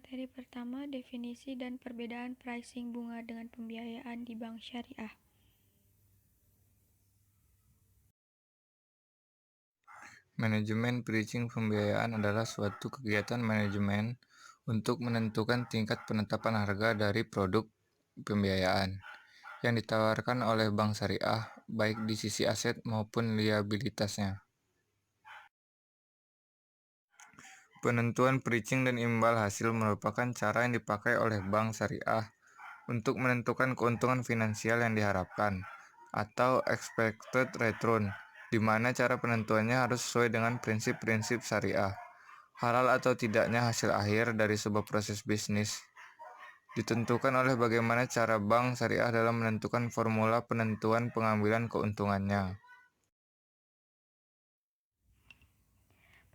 Materi pertama, definisi dan perbedaan pricing bunga dengan pembiayaan di bank syariah. Manajemen pricing pembiayaan adalah suatu kegiatan manajemen untuk menentukan tingkat penetapan harga dari produk pembiayaan yang ditawarkan oleh bank syariah, baik di sisi aset maupun liabilitasnya. Penentuan pricing dan imbal hasil merupakan cara yang dipakai oleh bank syariah untuk menentukan keuntungan finansial yang diharapkan, atau expected return, di mana cara penentuannya harus sesuai dengan prinsip-prinsip syariah. Halal atau tidaknya hasil akhir dari sebuah proses bisnis ditentukan oleh bagaimana cara bank syariah dalam menentukan formula penentuan pengambilan keuntungannya.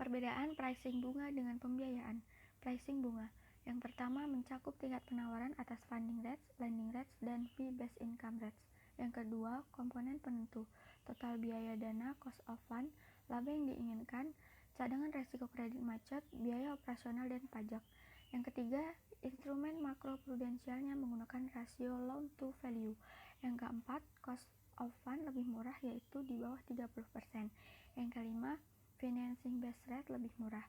Perbedaan pricing bunga dengan pembiayaan. Pricing bunga yang pertama mencakup tingkat penawaran atas funding rates, lending rates, dan fee-based income rates. Yang kedua, komponen penentu, total biaya dana, cost of fund, laba yang diinginkan, cadangan resiko kredit macet, biaya operasional, dan pajak. Yang ketiga, instrumen makroprudensialnya menggunakan rasio loan to value. Yang keempat, cost of fund lebih murah yaitu di bawah 30%. Yang kelima, financing base rate lebih murah.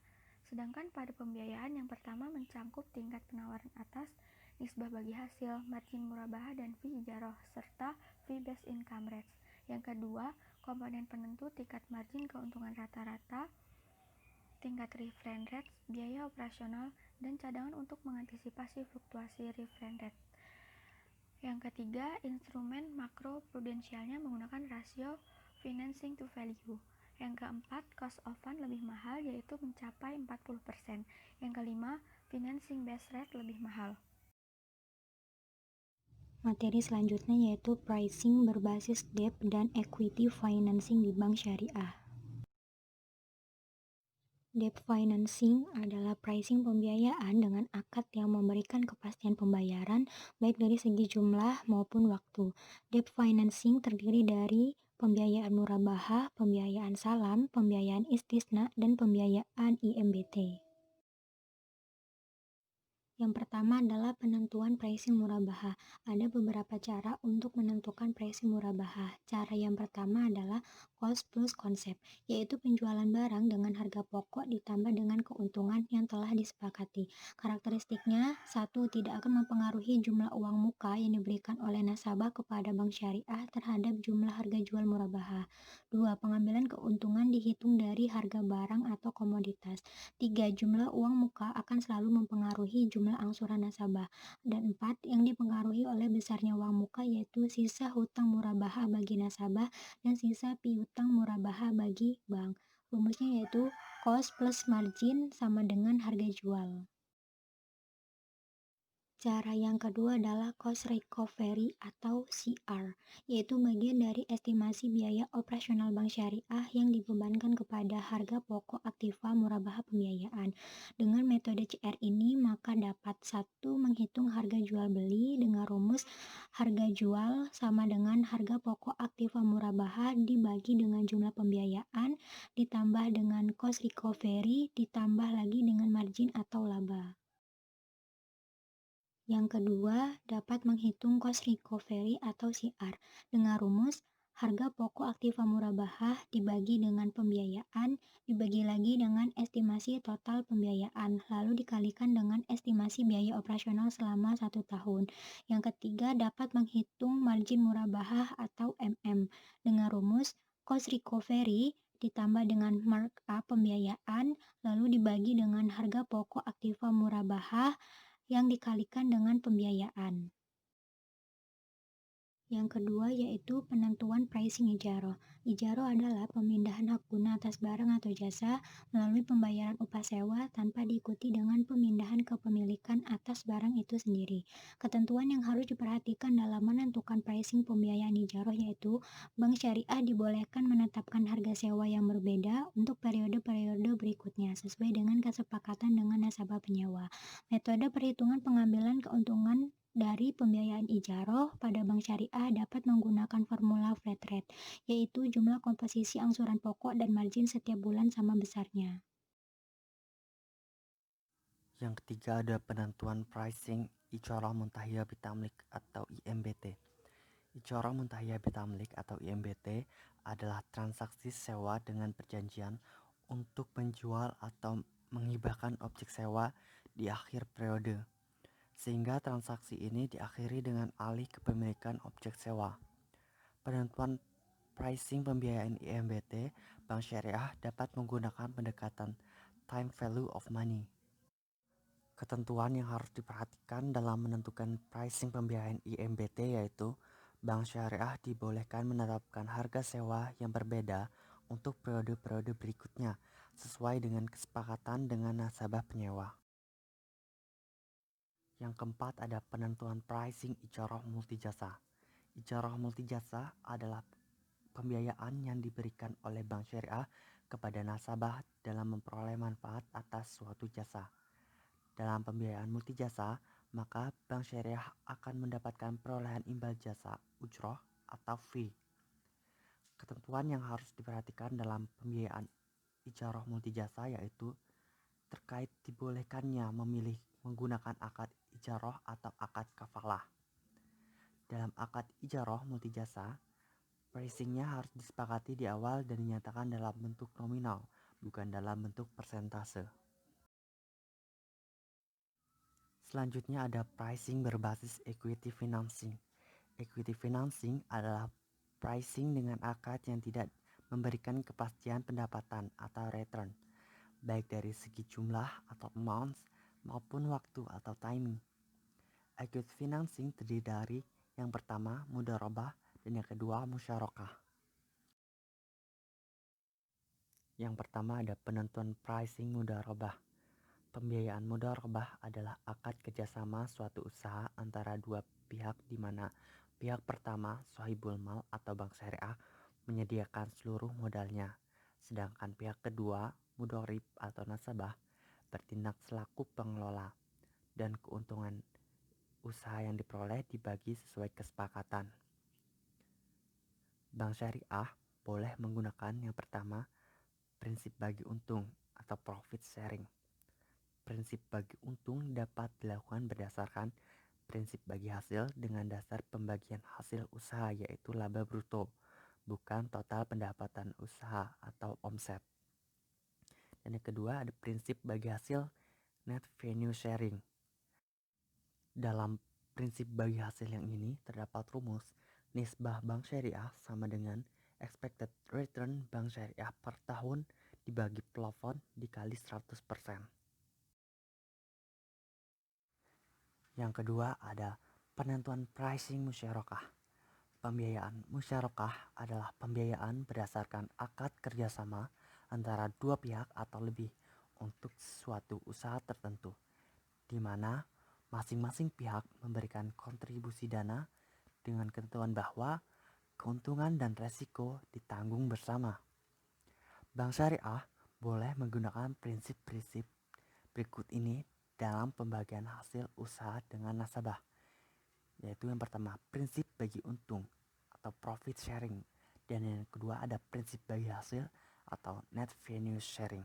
Sedangkan pada pembiayaan yang pertama mencakup tingkat penawaran atas, nisbah bagi hasil, margin murabah dan fee ijarah, serta fee based income rates. Yang kedua, komponen penentu tingkat margin keuntungan rata-rata, tingkat reference rate, biaya operasional, dan cadangan untuk mengantisipasi fluktuasi reference rate. Yang ketiga, instrumen makroprudensialnya menggunakan rasio financing to value. Yang keempat, cost of fund lebih mahal yaitu mencapai 40%. Yang kelima, financing base rate lebih mahal. Materi selanjutnya yaitu pricing berbasis debt dan equity financing di bank syariah. Debt financing adalah pricing pembiayaan dengan akad yang memberikan kepastian pembayaran baik dari segi jumlah maupun waktu. Debt financing terdiri dari pembiayaan murabahah, pembiayaan salam, pembiayaan istisna, dan pembiayaan IMBT. Yang pertama adalah penentuan pricing murabahah. Ada beberapa cara untuk menentukan pricing murabahah. Cara yang pertama adalah cost plus konsep, yaitu penjualan barang dengan harga pokok ditambah dengan keuntungan yang telah disepakati. Karakteristiknya, satu, tidak akan mempengaruhi jumlah uang muka yang diberikan oleh nasabah kepada bank syariah terhadap jumlah harga jual murabahah. Dua, pengambilan keuntungan dihitung dari harga barang atau komoditas. 3. Jumlah uang muka akan selalu mempengaruhi jumlah angsuran nasabah. Dan 4. Yang dipengaruhi oleh besarnya uang muka yaitu sisa hutang murabahah bagi nasabah dan sisa piutang murabahah bagi bank. Rumusnya yaitu cost plus margin sama dengan harga jual. Cara yang kedua adalah cost recovery atau CR, yaitu bagian dari estimasi biaya operasional bank syariah yang dibebankan kepada harga pokok aktiva murabah pembiayaan. Dengan metode CR ini, maka dapat satu menghitung harga jual beli dengan rumus harga jual sama dengan harga pokok aktiva murabah dibagi dengan jumlah pembiayaan ditambah dengan cost recovery ditambah lagi dengan margin atau laba. Yang kedua, dapat menghitung cost recovery atau CR dengan rumus harga pokok aktiva murabahah dibagi dengan pembiayaan dibagi lagi dengan estimasi total pembiayaan lalu dikalikan dengan estimasi biaya operasional selama 1 tahun. Yang ketiga, dapat menghitung margin murabahah atau MM dengan rumus cost recovery ditambah dengan markup pembiayaan lalu dibagi dengan harga pokok aktiva murabahah yang dikalikan dengan pembiayaan. Yang kedua yaitu penentuan pricing ijarah. Ijarah adalah pemindahan hak guna atas barang atau jasa melalui pembayaran upah sewa tanpa diikuti dengan pemindahan kepemilikan atas barang itu sendiri. Ketentuan yang harus diperhatikan dalam menentukan pricing pembiayaan ijarah yaitu bank syariah dibolehkan menetapkan harga sewa yang berbeda untuk periode-periode berikutnya sesuai dengan kesepakatan dengan nasabah penyewa. Metode perhitungan pengambilan keuntungan dari pembiayaan ijarah pada bank syariah dapat menggunakan formula flat rate, yaitu jumlah komposisi angsuran pokok dan margin setiap bulan sama besarnya. Yang ketiga ada penentuan pricing Ijarah Muntahiyah Bitamlik atau IMBT. Ijarah Muntahiyah Bitamlik atau IMBT adalah transaksi sewa dengan perjanjian untuk menjual atau menghibahkan objek sewa di akhir periode, sehingga transaksi ini diakhiri dengan alih kepemilikan objek sewa. Penentuan pricing pembiayaan IMBT, Bank Syariah dapat menggunakan pendekatan time value of money. Ketentuan yang harus diperhatikan dalam menentukan pricing pembiayaan IMBT yaitu Bank Syariah dibolehkan menetapkan harga sewa yang berbeda untuk periode-periode berikutnya sesuai dengan kesepakatan dengan nasabah penyewa. Yang keempat ada penentuan pricing ijarah multijasa. Ijarah multijasa adalah pembiayaan yang diberikan oleh Bank Syariah kepada nasabah dalam memperoleh manfaat atas suatu jasa. Dalam pembiayaan multijasa, maka Bank Syariah akan mendapatkan perolehan imbal jasa, ujroh, atau fee. Ketentuan yang harus diperhatikan dalam pembiayaan ijarah multijasa yaitu terkait dibolehkannya memilih menggunakan akad ijarah atau akad kafalah. Dalam akad ijarah multijasa, pricingnya harus disepakati di awal dan dinyatakan dalam bentuk nominal, bukan dalam bentuk persentase. Selanjutnya ada pricing berbasis equity financing. Equity financing adalah pricing dengan akad yang tidak memberikan kepastian pendapatan atau return, baik dari segi jumlah atau amounts maupun waktu atau timing. Equity financing terdiri dari yang pertama mudharabah dan yang kedua musyarakah. Yang pertama ada penentuan pricing mudharabah. Pembiayaan mudharabah adalah akad kerjasama suatu usaha antara dua pihak di mana pihak pertama, sahibul mal atau bank syariah, menyediakan seluruh modalnya, sedangkan pihak kedua, mudharib atau nasabah, bertindak selaku pengelola, dan keuntungan usaha yang diperoleh dibagi sesuai kesepakatan. Bank syariah boleh menggunakan yang pertama, prinsip bagi untung atau profit sharing. Prinsip bagi untung dapat dilakukan berdasarkan prinsip bagi hasil dengan dasar pembagian hasil usaha yaitu laba bruto, bukan total pendapatan usaha atau omset. Dan yang kedua ada prinsip bagi hasil net revenue sharing. Dalam prinsip bagi hasil yang ini terdapat rumus nisbah bank syariah sama dengan expected return bank syariah per tahun dibagi plafon dikali 100%. Yang kedua ada penentuan pricing musyarakah. Pembiayaan musyarakah adalah pembiayaan berdasarkan akad kerjasama antara dua pihak atau lebih untuk suatu usaha tertentu, di mana masing-masing pihak memberikan kontribusi dana dengan ketentuan bahwa keuntungan dan resiko ditanggung bersama. Bank syariah boleh menggunakan prinsip-prinsip berikut ini dalam pembagian hasil usaha dengan nasabah, yaitu yang pertama prinsip bagi untung atau profit sharing, dan yang kedua ada prinsip bagi hasil atau net revenue sharing.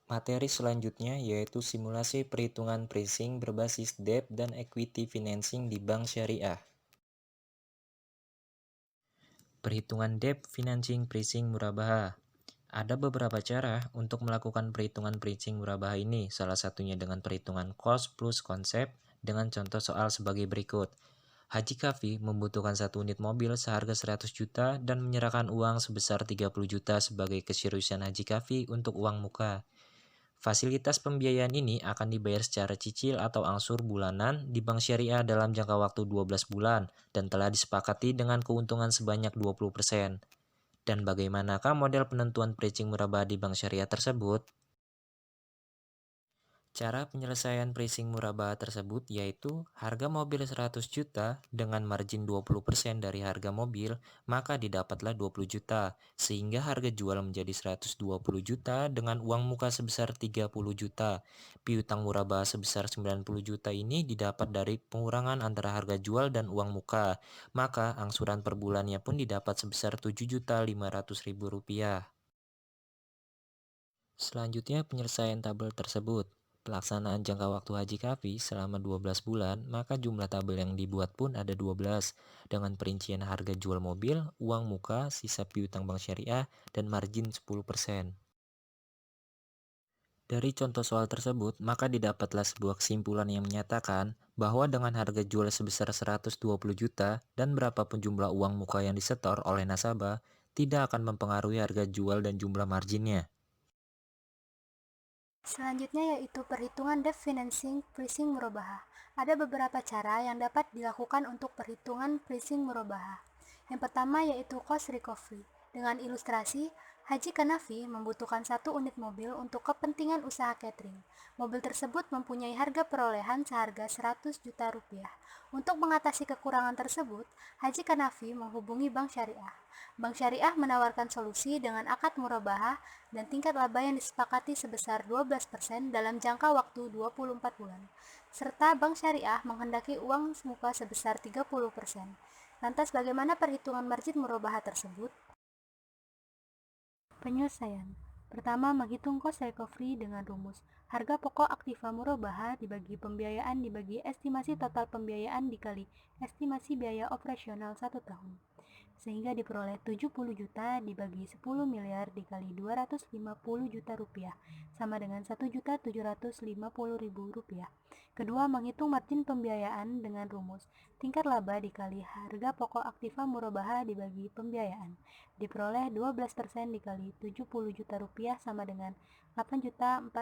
Materi selanjutnya yaitu simulasi perhitungan pricing berbasis debt dan equity financing di bank syariah. Perhitungan debt financing pricing murabaha. Ada beberapa cara untuk melakukan perhitungan pricing murabaha ini, salah satunya dengan perhitungan cost plus konsep dengan contoh soal sebagai berikut. Haji Kafi membutuhkan 1 unit mobil seharga 100 juta dan menyerahkan uang sebesar 30 juta sebagai keseriusan Haji Kafi untuk uang muka. Fasilitas pembiayaan ini akan dibayar secara cicil atau angsur bulanan di bank syariah dalam jangka waktu 12 bulan dan telah disepakati dengan keuntungan sebanyak 20%. Dan bagaimanakah model penentuan pricing murabah di bank syariah tersebut? Cara penyelesaian pricing murabah tersebut yaitu harga mobil 100 juta dengan margin 20% dari harga mobil, maka didapatlah 20 juta, sehingga harga jual menjadi 120 juta dengan uang muka sebesar 30 juta. Piutang murabah sebesar 90 juta ini didapat dari pengurangan antara harga jual dan uang muka, maka angsuran per bulannya pun didapat sebesar 7.500.000 rupiah. Selanjutnya penyelesaian tabel tersebut. Pelaksanaan jangka waktu Haji Kafi selama 12 bulan, maka jumlah tabel yang dibuat pun ada 12, dengan perincian harga jual mobil, uang muka, sisa piutang bank syariah, dan margin 10%. Dari contoh soal tersebut, maka didapatlah sebuah kesimpulan yang menyatakan bahwa dengan harga jual sebesar 120 juta dan berapapun jumlah uang muka yang disetor oleh nasabah, tidak akan mempengaruhi harga jual dan jumlah marginnya. Selanjutnya yaitu perhitungan debt financing pricing murabahah. Ada beberapa cara yang dapat dilakukan untuk perhitungan pricing murabahah. Yang pertama yaitu cost recovery. Dengan ilustrasi, Haji Kanafi membutuhkan 1 unit mobil untuk kepentingan usaha catering. Mobil tersebut mempunyai harga perolehan seharga 100 juta rupiah. Untuk mengatasi kekurangan tersebut, Haji Kanafi menghubungi Bank Syariah. Bank Syariah menawarkan solusi dengan akad murabahah dan tingkat laba yang disepakati sebesar 12% dalam jangka waktu 24 bulan. Serta Bank Syariah menghendaki uang muka sebesar 30%. Lantas bagaimana perhitungan margin murabahah tersebut? Penyelesaian. Pertama, menghitung cost recovery dengan rumus harga pokok aktiva murabahah dibagi pembiayaan dibagi estimasi total pembiayaan dikali estimasi biaya operasional 1 tahun. Sehingga diperoleh 70 juta dibagi 10 miliar dikali 250 juta rupiah, sama dengan 1.750.000 rupiah. Kedua, menghitung margin pembiayaan dengan rumus tingkat laba dikali harga pokok aktiva murabahah dibagi pembiayaan. Diperoleh 12% dikali 70 juta rupiah sama dengan 8.400.000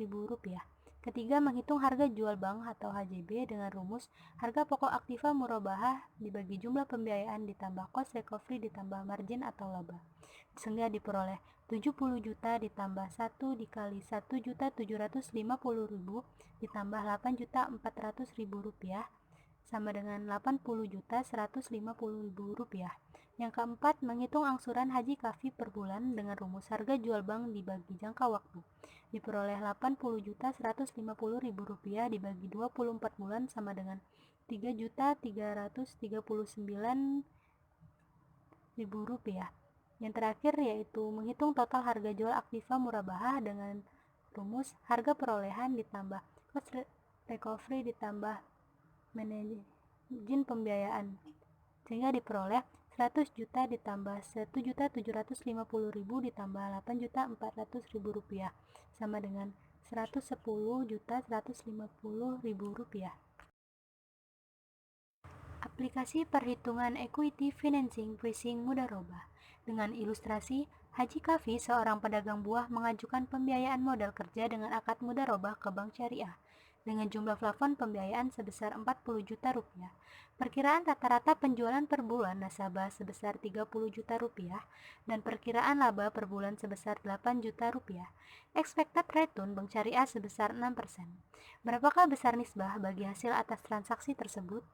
rupiah. Ketiga, menghitung harga jual bank atau HJB dengan rumus harga pokok aktiva murabahah dibagi jumlah pembiayaan ditambah cost recovery ditambah margin atau laba. Sehingga diperoleh 70 juta ditambah 1 dikali 1.750.000 ditambah 8.400.000 rupiah sama dengan 80.150.000 rupiah. Yang keempat, menghitung angsuran Haji Kafi per bulan dengan rumus harga jual bank dibagi jangka waktu. Diperoleh 80.150.000 rupiah dibagi 24 bulan sama dengan 3.339.000 rupiah. Yang terakhir yaitu menghitung total harga jual aktiva murabahah dengan rumus harga perolehan ditambah cost recovery ditambah margin pembiayaan, sehingga diperoleh 100 juta ditambah 1.750.000 ditambah 8.400.000 rupiah sama dengan 110.150.000 rupiah. Aplikasi perhitungan equity financing pricing mudharabah. Dengan ilustrasi, Haji Kafi, seorang pedagang buah, mengajukan pembiayaan modal kerja dengan akad mudharabah ke Bank Syariah dengan jumlah plafon pembiayaan sebesar 40 juta rupiah. Perkiraan rata-rata penjualan per bulan nasabah sebesar 30 juta rupiah dan perkiraan laba per bulan sebesar 8 juta rupiah. Expected return Bank Syariah sebesar 6%. Berapakah besar nisbah bagi hasil atas transaksi tersebut?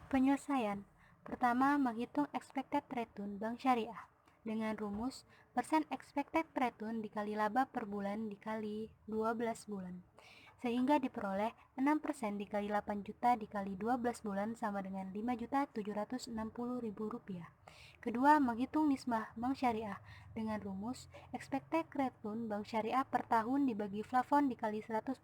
Penyelesaian. Pertama, menghitung expected return Bank Syariah dengan rumus persen expected return dikali laba per bulan dikali 12 bulan. Sehingga diperoleh 6% dikali 8 juta dikali 12 bulan sama dengan 5.760.000 rupiah. Kedua, menghitung nisbah Bank Syariah dengan rumus expected return Bank Syariah per tahun dibagi plafon dikali 100%.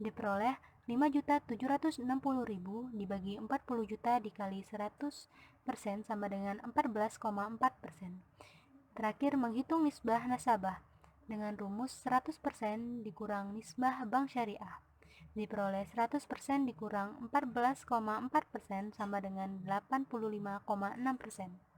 Diperoleh 5.760.000 dibagi 40 juta dikali 100% sama dengan 14,4%. Terakhir, menghitung nisbah nasabah dengan rumus 100% dikurang nisbah Bank Syariah. Diperoleh 100% dikurang 14,4% sama dengan 85,6%.